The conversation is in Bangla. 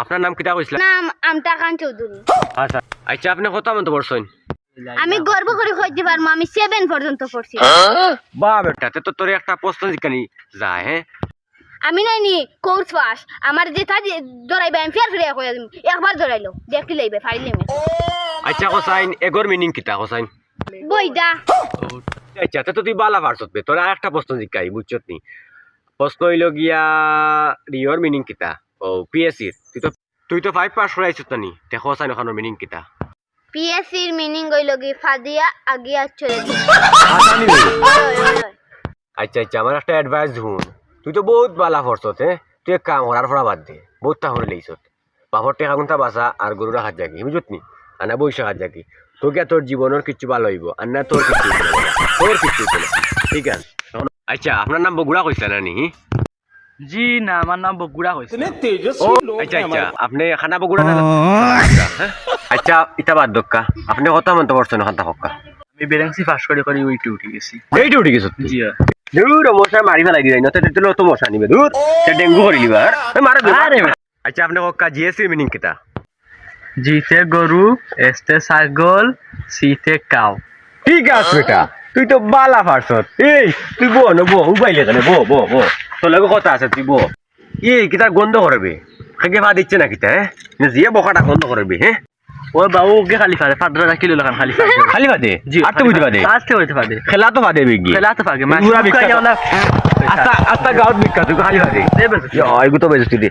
আপনার নাম কিতা কইছিলেন? নাম আমটা খান চৌধুরী। আচ্ছা আচ্ছা, আপনি কত মত পড়ছেন? আমি গর্ব করে কইতে পারবো আমি 7 পর্যন্ত পড়ছি। বাহ বেটা, তে তো তোর একটা প্রশ্ন জিজ্ঞানি যায়। হ্যাঁ, আমি নাইনি কোর্স পাস আমার যেটা ধরাইবে আমি ফের ফিরে কইয়া দিম একবার ধরাইলো দেখি লইবে ফাইলে মে। আচ্ছা কোসাইন এগোর মিনিং কিতা কোসাইন? বইদা আচ্ছা তে তো তুই বালা পারছত বে, তোর একটা প্রশ্ন জিজ্ঞাই বুঝছত নি। প্রশ্ন হইল গিয়া রিওর মিনিং কিতা? ও পিএসসি তুই তো 5 পাস করাইছত নি, তে কোসাইন ওখানোর মিনিং কিতা? পিএসসি এর মিনিং হইল কি ফাদিয়া আগিয়া চলে দি। আচ্ছা আচ্ছা, আমার একটা অ্যাডভাইস শুন, তুই তো বহুত বালা পড়ছত। হ্যাঁ, তুই এক কাম করার পড়া বাদ দে, বহুত তা হরে লইছত। বাপর টেকা গুনটা বাসা আর গরু রাখার জাগি বুঝত নি, আর না বৈশা খার জাগি। তোকে তোর জীবনের কিচ্ছু ভালো হইব আর না তোর কিছু হইব না। তোর কিছু হইব না, ঠিক আছে? আচ্ছা আপনার নাম বগুড়া কইছে না নি? জি না, আমার নাম বগুড়া হয়েছে। ও আচ্ছা আচ্ছা, আপনি খানা বগুড়া না? হ্যাঁ আচ্ছা, ইটা বাদ দক্কা, আপনি কত মন্ত পড়ছেন খান্তা হক্কা? আমি বেরেংসি পাস করে করে উইটে উঠে গেছি। এইটা উঠে গেছো? জি দূর মশা মারি ফেলাই দিলাই না, তেলে তো মশা নিবে। দূর ডেঙ্গু করে লিবা মারা দে। আচ্ছা আপনি হক্কা জিএসসি মিনিং কিতা? জিতে গরু, এসতে ছাগল, সিতে কাউ। ঠিক আছে বেটা, তুই তো বালা পারছত। এই তুই বো না, বো উবাইলে কেন? বো বো বো, তোর লাগে কথা আছে, তুই বো। এই কিতা গন্ধ করবে? খাগে ভাত দিচ্ছে না কিতা? হ্যাঁ, জিয়ে বকাটা গন্ধ করবে। হ্যাঁ, ও বাবু ওকে খালি ফাদে 15 কিলো লাগান খালি ফাদে। খালি ভাতে? জি আর তো বুঝতে পারে আজকে হইতে ফাদে। খেলা তো ভাতে বিগি খেলা তো ফাগে পুরা বিখ্যাত। আস্তা আস্তা গাঁত বিখ্যাত, তুই খালি ভাতে। এগুলো তো বেজতি দে।